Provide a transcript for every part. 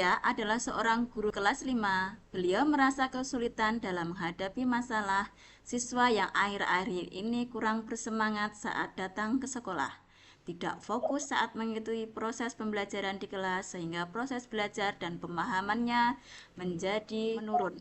Fitria adalah seorang guru kelas 5. Beliau merasa kesulitan dalam menghadapi masalah siswa yang akhir-akhir ini kurang bersemangat saat datang ke sekolah. Tidak fokus saat mengikuti proses pembelajaran di kelas sehingga proses belajar dan pemahamannya menjadi menurun.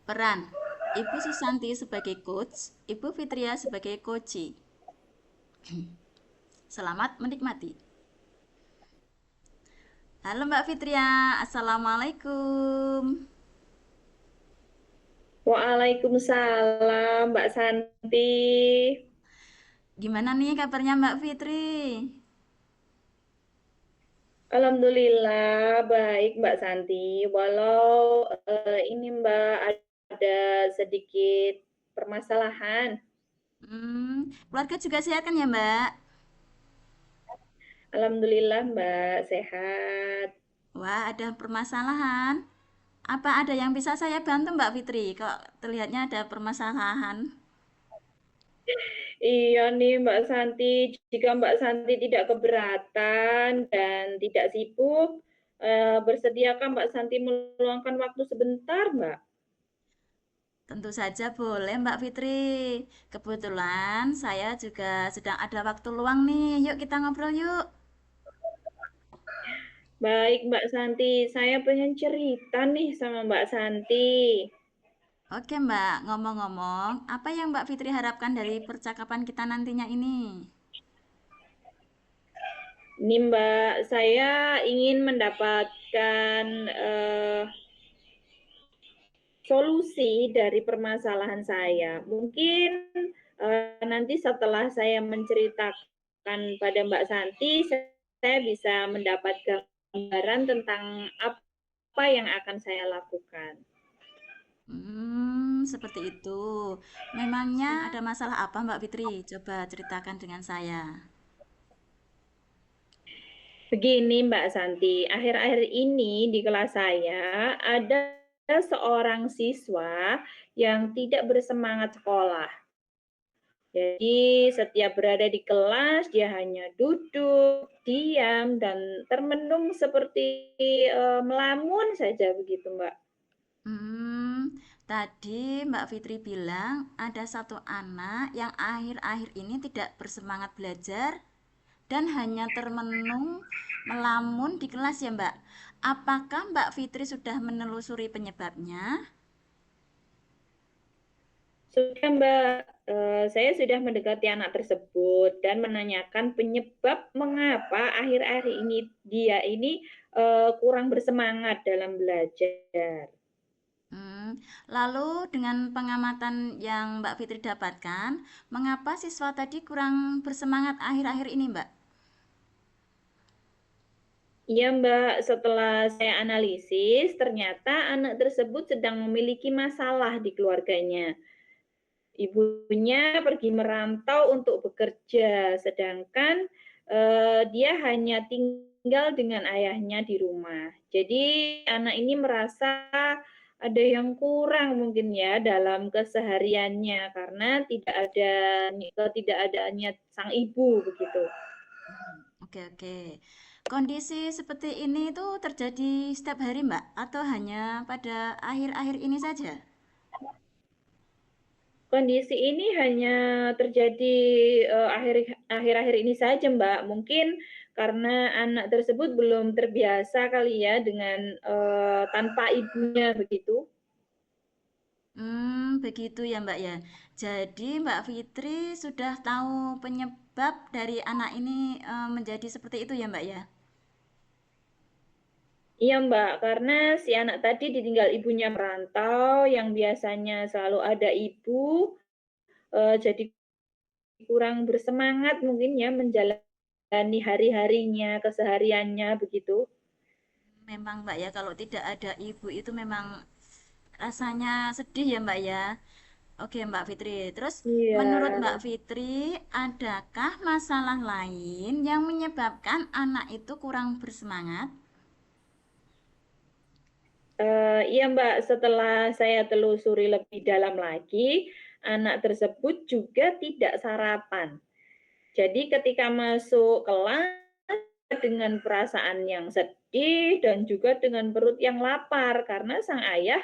Peran Ibu Susanti sebagai coach, Ibu Fitria sebagai coach. Selamat menikmati. Halo Mbak Fitria, Assalamualaikum. Waalaikumsalam, Mbak Santi. Gimana nih kabarnya Mbak Fitri? Alhamdulillah baik, Mbak Santi. Walau ini Mbak ada sedikit permasalahan. Keluarga juga sehat kan ya Mbak? Alhamdulillah Mbak sehat. Wah, ada permasalahan. Apa ada yang bisa saya bantu Mbak Fitri? Kok terlihatnya ada permasalahan? Iya nih Mbak Santi, jika Mbak Santi tidak keberatan dan tidak sibuk, bersediakah Mbak Santi meluangkan waktu sebentar, Mbak? Tentu saja boleh Mbak Fitri. Kebetulan saya juga sedang ada waktu luang nih. Yuk kita ngobrol yuk. Baik Mbak Santi, saya pengen cerita nih sama Mbak Santi. Oke Mbak, ngomong-ngomong, apa yang Mbak Fitri harapkan dari percakapan kita nantinya ini? Ini Mbak, saya ingin mendapatkan solusi dari permasalahan saya. Mungkin nanti setelah saya menceritakan pada Mbak Santi, saya bisa mendapat gambaran tentang apa yang akan saya lakukan. Seperti itu. Memangnya ada masalah apa Mbak Fitri? Coba ceritakan dengan saya. Begini Mbak Santi, akhir-akhir ini di kelas saya ada seorang siswa yang tidak bersemangat sekolah. Jadi setiap berada di kelas dia hanya duduk, diam, dan termenung seperti melamun saja begitu Mbak. Tadi Mbak Fitri bilang ada satu anak yang akhir-akhir ini tidak bersemangat belajar dan hanya termenung melamun di kelas ya Mbak. Apakah Mbak Fitri sudah menelusuri penyebabnya? Sudah Mbak, saya sudah mendekati anak tersebut dan menanyakan penyebab mengapa akhir-akhir ini dia ini kurang bersemangat dalam belajar. Hmm, Lalu dengan pengamatan yang Mbak Fitri dapatkan, mengapa siswa tadi kurang bersemangat akhir-akhir ini Mbak? Iya Mbak, setelah saya analisis, ternyata anak tersebut sedang memiliki masalah di keluarganya. Ibunya pergi merantau untuk bekerja, sedangkan dia hanya tinggal dengan ayahnya di rumah. Jadi anak ini merasa ada yang kurang mungkin ya dalam kesehariannya karena tidak ada ketidakadaannya sang ibu begitu. Oke, oke. Kondisi seperti ini tuh terjadi setiap hari Mbak atau hanya pada akhir-akhir ini saja? Kondisi ini hanya terjadi akhir-akhir ini saja, Mbak. Mungkin karena anak tersebut belum terbiasa kali ya dengan tanpa ibunya begitu. Begitu ya Mbak ya. Jadi Mbak Fitri sudah tahu penyebab dari anak ini menjadi seperti itu ya Mbak ya? Iya, Mbak, karena si anak tadi ditinggal ibunya merantau yang biasanya selalu ada ibu, jadi kurang bersemangat mungkin ya menjalani hari-harinya, kesehariannya begitu. Memang Mbak ya, kalau tidak ada ibu itu memang rasanya sedih ya Mbak ya. Oke Mbak Fitri, terus Iya. menurut Mbak Fitri, adakah masalah lain yang menyebabkan anak itu kurang bersemangat? Iya Mbak, setelah saya telusuri lebih dalam lagi, anak tersebut juga tidak sarapan. Jadi ketika masuk kelas, dengan perasaan yang sedih dan juga dengan perut yang lapar karena sang ayah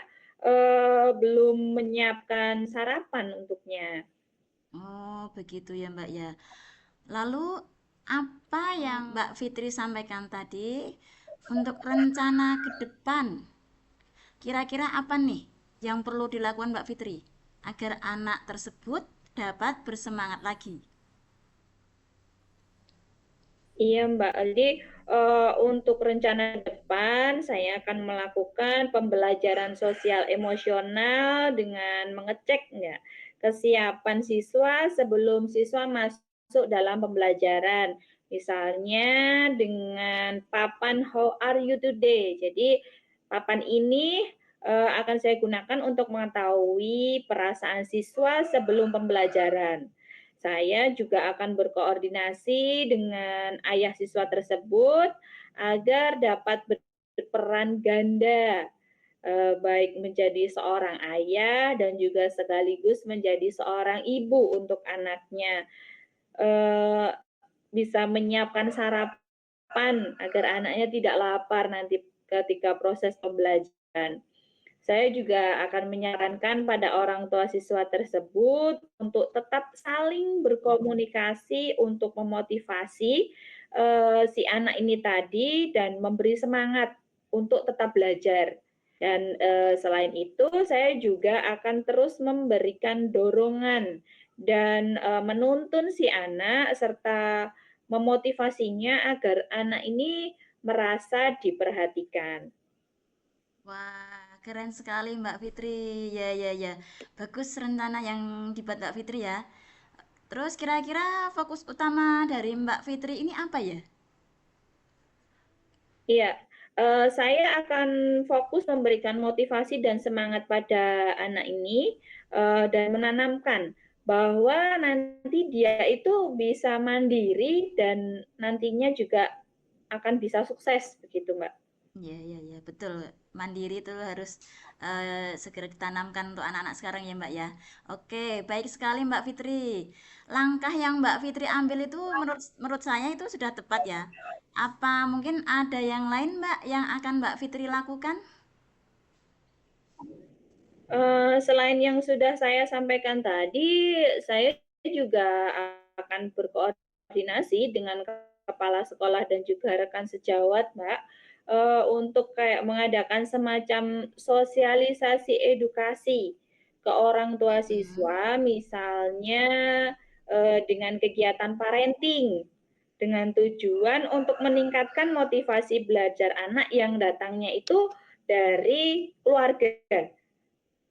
belum menyiapkan sarapan untuknya. Oh, begitu ya, Mbak ya. Lalu apa yang Mbak Fitri sampaikan tadi untuk rencana ke depan? Kira-kira apa nih yang perlu dilakukan Mbak Fitri agar anak tersebut dapat bersemangat lagi? Iya, Mbak. Jadi untuk rencana depan saya akan melakukan pembelajaran sosial emosional dengan mengecek nggak kesiapan siswa sebelum siswa masuk dalam pembelajaran. Misalnya dengan papan How are you today. Jadi papan ini akan saya gunakan untuk mengetahui perasaan siswa sebelum pembelajaran. Saya juga akan berkoordinasi dengan ayah siswa tersebut agar dapat berperan ganda, baik menjadi seorang ayah dan juga sekaligus menjadi seorang ibu untuk anaknya. Eh, Bisa menyiapkan sarapan agar anaknya tidak lapar nanti ketika proses pembelajaran. Saya juga akan menyarankan pada orang tua siswa tersebut untuk tetap saling berkomunikasi untuk memotivasi si anak ini tadi dan memberi semangat untuk tetap belajar. Dan selain itu, saya juga akan terus memberikan dorongan dan menuntun si anak serta memotivasinya agar anak ini merasa diperhatikan. Wah, keren sekali Mbak Fitri. Ya, ya, ya. Bagus rencana yang dibuat Mbak Fitri ya. Terus kira-kira fokus utama dari Mbak Fitri ini apa ya? Iya, saya akan fokus memberikan motivasi dan semangat pada anak ini, dan menanamkan bahwa nanti dia itu bisa mandiri dan nantinya juga akan bisa sukses, begitu, Mbak. Ya, ya, ya, betul. Mandiri itu harus segera ditanamkan untuk anak-anak sekarang ya, Mbak ya. Oke, baik sekali Mbak Fitri. Langkah yang Mbak Fitri ambil itu menurut menurut saya itu sudah tepat ya. Apa mungkin ada yang lain, Mbak, yang akan Mbak Fitri lakukan? Selain yang sudah saya sampaikan tadi, saya juga akan berkoordinasi dengan kepala sekolah dan juga rekan sejawat, Mbak, untuk kayak mengadakan semacam sosialisasi edukasi ke orang tua Hmm. siswa, misalnya dengan kegiatan parenting, dengan tujuan untuk meningkatkan motivasi belajar anak yang datangnya itu dari keluarga.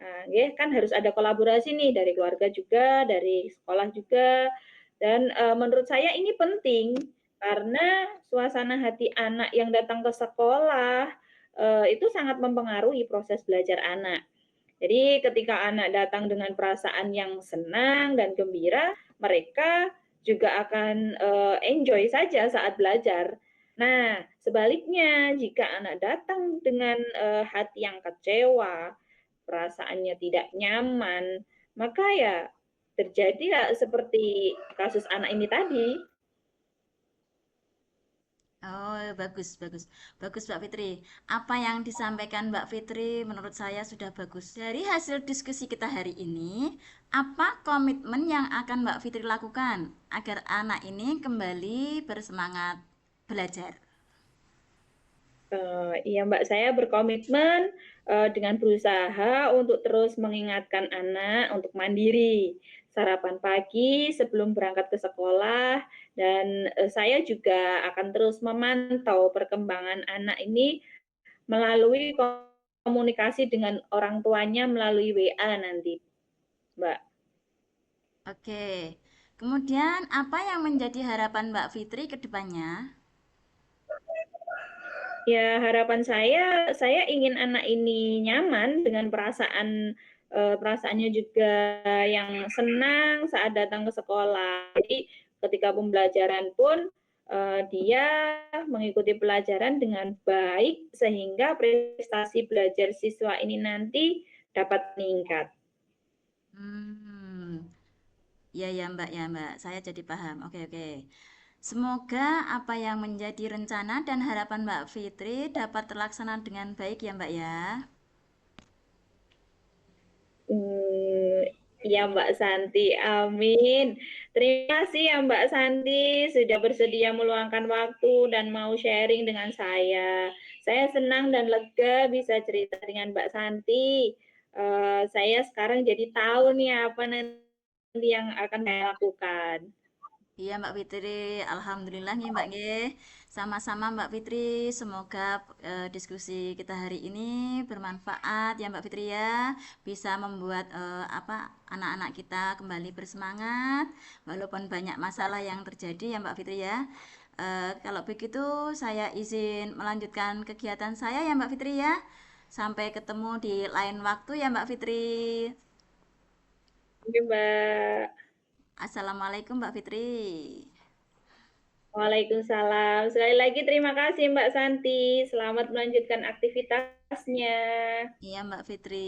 Nah, ya kan harus ada kolaborasi nih dari keluarga juga, dari sekolah juga. Dan menurut saya ini penting karena suasana hati anak yang datang ke sekolah itu sangat mempengaruhi proses belajar anak. Jadi ketika anak datang dengan perasaan yang senang dan gembira, mereka juga akan enjoy saja saat belajar. Nah, sebaliknya jika anak datang dengan hati yang kecewa, perasaannya tidak nyaman, maka ya terjadilah seperti kasus anak ini tadi. Oh, bagus, bagus. Bagus, Mbak Fitri. Apa yang disampaikan Mbak Fitri menurut saya sudah bagus. Dari hasil diskusi kita hari ini, apa komitmen yang akan Mbak Fitri lakukan agar anak ini kembali bersemangat belajar? Iya Mbak, saya berkomitmen dengan berusaha untuk terus mengingatkan anak untuk mandiri, sarapan pagi sebelum berangkat ke sekolah, dan saya juga akan terus memantau perkembangan anak ini melalui komunikasi dengan orang tuanya melalui WA nanti, Mbak. Oke. Kemudian, apa yang menjadi harapan Mbak Fitri ke depannya? Ya, harapan saya ingin anak ini nyaman dengan perasaannya juga yang senang saat datang ke sekolah. Jadi ketika pembelajaran pun dia mengikuti pelajaran dengan baik sehingga prestasi belajar siswa ini nanti dapat meningkat. Hmm, ya ya Mbak ya Mbak, saya jadi paham. Oke oke. Semoga apa yang menjadi rencana dan harapan Mbak Fitri dapat terlaksana dengan baik ya Mbak ya. Hmm, ya Mbak Santi, amin. Terima kasih ya Mbak Santi sudah bersedia meluangkan waktu dan mau sharing dengan saya. Saya senang dan lega bisa cerita dengan Mbak Santi. Saya sekarang jadi tahu nih apa nanti yang akan saya lakukan. Iya Mbak Fitri, Alhamdulillah nih Mbak nggih. Sama-sama Mbak Fitri, semoga diskusi kita hari ini bermanfaat ya Mbak Fitri ya. Bisa membuat anak-anak kita kembali bersemangat walaupun banyak masalah yang terjadi ya Mbak Fitri ya. Kalau begitu saya izin melanjutkan kegiatan saya ya Mbak Fitri ya. Sampai ketemu di lain waktu ya Mbak Fitri. Oke Mbak. Assalamualaikum Mbak Fitri. Waalaikumsalam. Sekali lagi terima kasih Mbak Santi. Selamat melanjutkan aktivitasnya. Iya Mbak Fitri.